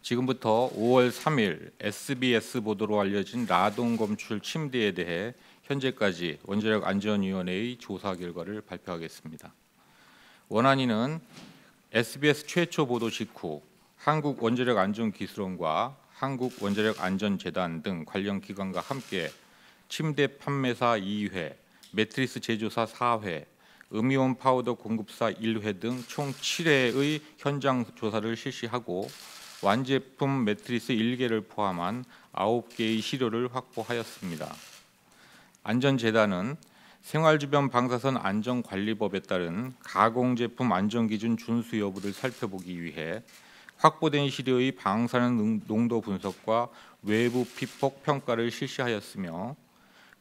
지금부터 5월 3일 SBS 보도로 알려진 라돈 검출 침대에 대해 현재까지 원자력 안전위원회의 조사 결과를 발표하겠습니다. 원안위는 SBS 최초 보도 직후 한국원자력안전기술원과 한국원자력안전재단 등 관련 기관과 함께 침대 판매사 2회, 매트리스 제조사 4회, 음이온 파우더 공급사 1회 등 총 7회의 현장 조사를 실시하고 완제품 매트리스 1개를 포함한 9개의 시료를 확보하였습니다. 안전재단은 생활주변 방사선 안전관리법에 따른 가공제품 안전기준 준수 여부를 살펴보기 위해 확보된 시료의 방사능 농도 분석과 외부 피폭 평가를 실시하였으며,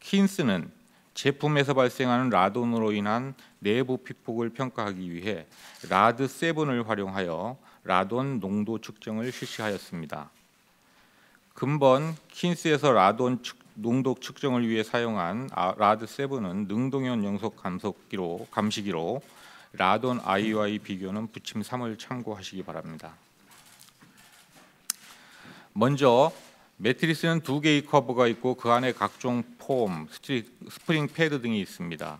킨스는 제품에서 발생하는 라돈으로 인한 내부 피폭을 평가하기 위해 라드7을 활용하여 라돈 농도 측정을 실시하였습니다. 근본 킨스에서 라돈 농도 측정을 위해 사용한 라드7은 능동형 연속 감시기로 라돈 I와의 비교는 부침 3을 참고하시기 바랍니다. 먼저 매트리스는 2개의 커버가 있고 그 안에 각종 폼, 스프링 패드 등이 있습니다.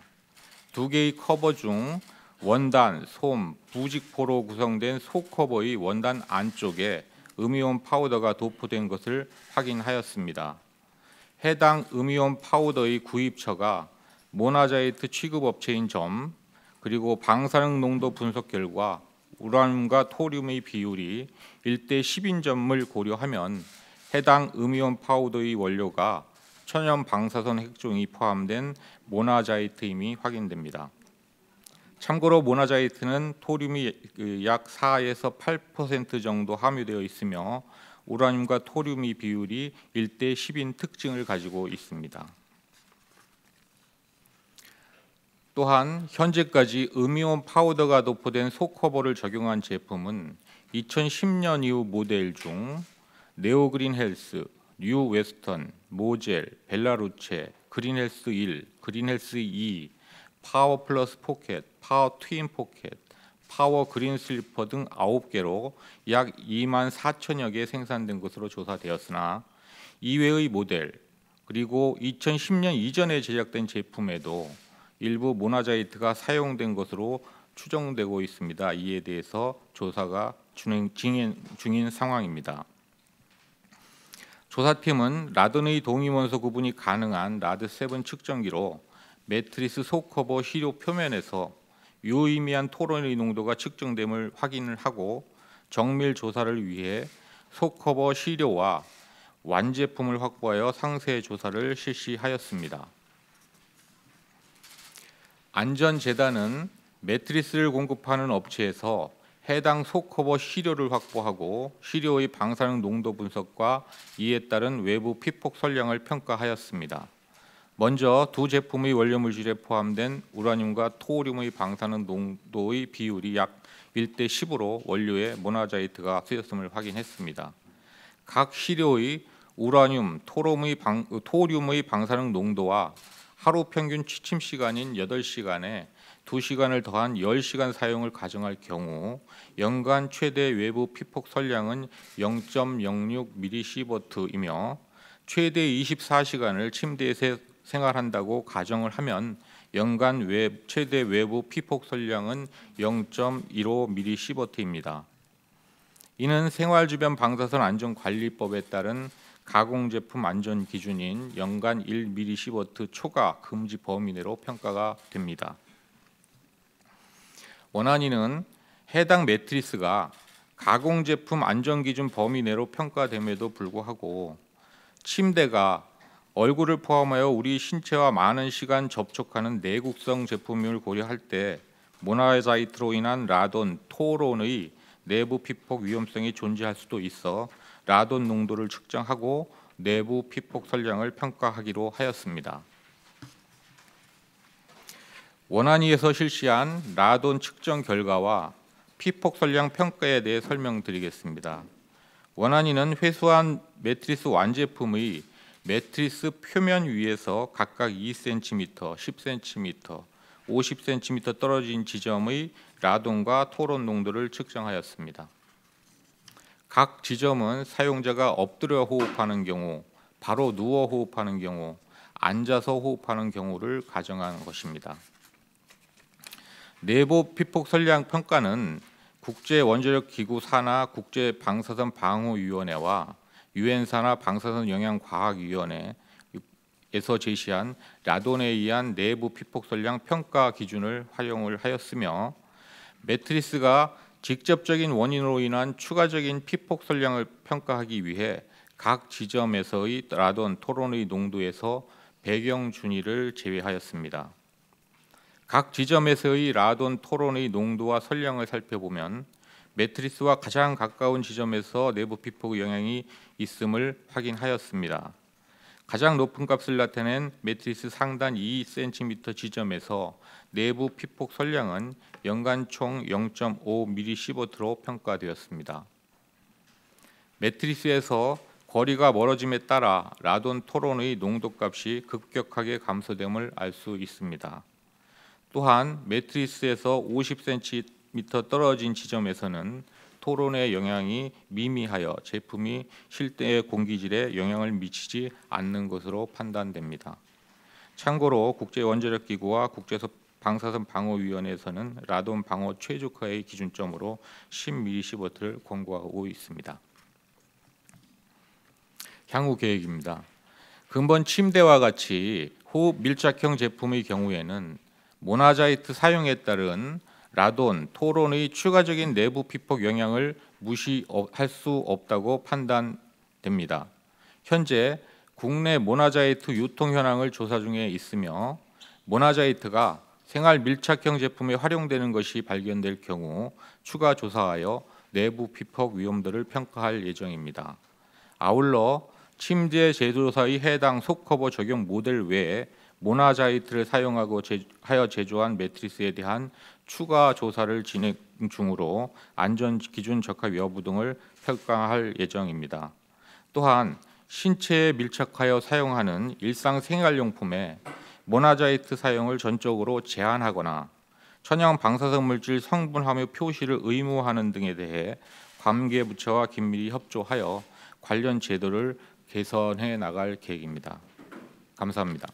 2개의 커버 중 원단, 솜, 부직포로 구성된 속커버의 원단 안쪽에 음이온 파우더가 도포된 것을 확인하였습니다. 해당 음이온 파우더의 구입처가 모나자이트 취급업체인 점, 그리고 방사능 농도 분석 결과 우라늄과 토륨의 비율이 1대 10인 점을 고려하면 해당 음이온 파우더의 원료가 천연 방사선 핵종이 포함된 모나자이트임이 확인됩니다. 참고로 모나자이트는 토륨이 약 4에서 8% 정도 함유되어 있으며 우라늄과 토륨의 비율이 1대 10인 특징을 가지고 있습니다. 또한 현재까지 음이온 파우더가 도포된 속커버를 적용한 제품은 2010년 이후 모델 중 네오그린 헬스, 뉴 웨스턴, 모젤, 벨라루체, 그린헬스 1, 그린헬스 2, 파워 플러스 포켓, 파워 트윈 포켓, 파워 그린 슬리퍼 등 9개로 약 2만 4천여 개 생산된 것으로 조사되었으나 이외의 모델 그리고 2010년 이전에 제작된 제품에도 일부 모나자이트가 사용된 것으로 추정되고 있습니다. 이에 대해서 조사가 진행 중인 상황입니다. 조사팀은 라돈의 동위원소 구분이 가능한 라드7 측정기로 매트리스 속커버 시료 표면에서 유의미한 토론의 농도가 측정됨을 확인을 하고 정밀 조사를 위해 속커버 시료와 완제품을 확보하여 상세 조사를 실시하였습니다. 안전재단은 매트리스를 공급하는 업체에서 해당 속커버 시료를 확보하고 시료의 방사능 농도 분석과 이에 따른 외부 피폭 선량을 평가하였습니다. 먼저 두 제품의 원료 물질에 포함된 우라늄과 토륨의 방사능 농도의 비율이 약 1대 10으로 원료에 모나자이트가 쓰였음을 확인했습니다. 각 시료의 우라늄, 토륨의 방사능 농도와 하루 평균 취침 시간인 8시간에 2시간을 더한 10시간 사용을 가정할 경우 연간 최대 외부 피폭 선량은 0.06mS이며 최대 24시간을 침대에서 생활한다고 가정을 하면 연간 최대 외부 피폭 선량은 0.15mS입니다. 이는 생활주변 방사선 안전관리법에 따른 가공제품 안전 기준인 연간 1mS 초과 금지 범위 내로 평가가 됩니다. 원안위는 해당 매트리스가 가공제품 안전기준 범위 내로 평가됨에도 불구하고 침대가 얼굴을 포함하여 우리 신체와 많은 시간 접촉하는 내국성 제품을 고려할 때 모나자이트로 인한 라돈, 토론의 내부 피폭 위험성이 존재할 수도 있어 라돈 농도를 측정하고 내부 피폭 선량을 평가하기로 하였습니다. 원안위에서 실시한 라돈 측정 결과와 피폭 선량 평가에 대해 설명드리겠습니다. 원안위는 회수한 매트리스 완제품의 매트리스 표면 위에서 각각 2cm, 10cm, 50cm 떨어진 지점의 라돈과 토론 농도를 측정하였습니다. 각 지점은 사용자가 엎드려 호흡하는 경우, 바로 누워 호흡하는 경우, 앉아서 호흡하는 경우를 가정한 것입니다. 내부 피폭 선량 평가는 국제원자력기구 산하 국제방사선 방호위원회와 유엔산하 방사선 영향과학위원회에서 제시한 라돈에 의한 내부 피폭 선량 평가 기준을 활용을 하였으며, 매트리스가 직접적인 원인으로 인한 추가적인 피폭 선량을 평가하기 위해 각 지점에서의 라돈 토론의 농도에서 배경 준위를 제외하였습니다. 각 지점에서의 라돈 토론의 농도와 선량을 살펴보면 매트리스와 가장 가까운 지점에서 내부 피폭 영향이 있음을 확인하였습니다. 가장 높은 값을 나타낸 매트리스 상단 2cm 지점에서 내부 피폭 선량은 연간 총 0.5mSv로 평가되었습니다. 매트리스에서 거리가 멀어짐에 따라 라돈 토론의 농도값이 급격하게 감소됨을 알 수 있습니다. 또한 매트리스에서 50cm 떨어진 지점에서는 토론의 영향이 미미하여 제품이 실내 공기질에 영향을 미치지 않는 것으로 판단됩니다. 참고로 국제원자력기구와 국제방사선방호위원회에서는 라돈 방호 최저가의 기준점으로 10mSv를 권고하고 있습니다. 향후 계획입니다. 근본 침대와 같이 호흡 밀착형 제품의 경우에는 모나자이트 사용에 따른 라돈, 토론의 추가적인 내부 피폭 영향을 무시할 수 없다고 판단됩니다. 현재 국내 모나자이트 유통 현황을 조사 중에 있으며, 모나자이트가 생활 밀착형 제품에 활용되는 것이 발견될 경우 추가 조사하여 내부 피폭 위험도를 평가할 예정입니다. 아울러 침대 제조사의 해당 속커버 적용 모델 외에 모나자이트를 사용하고 제조한 매트리스에 대한 추가 조사를 진행 중으로 안전 기준 적합 여부 등을 평가할 예정입니다. 또한 신체에 밀착하여 사용하는 일상 생활용품에 모나자이트 사용을 전적으로 제한하거나 천연 방사선 물질 성분 함유 표시를 의무화하는 등에 대해 관계 부처와 긴밀히 협조하여 관련 제도를 개선해 나갈 계획입니다. 감사합니다.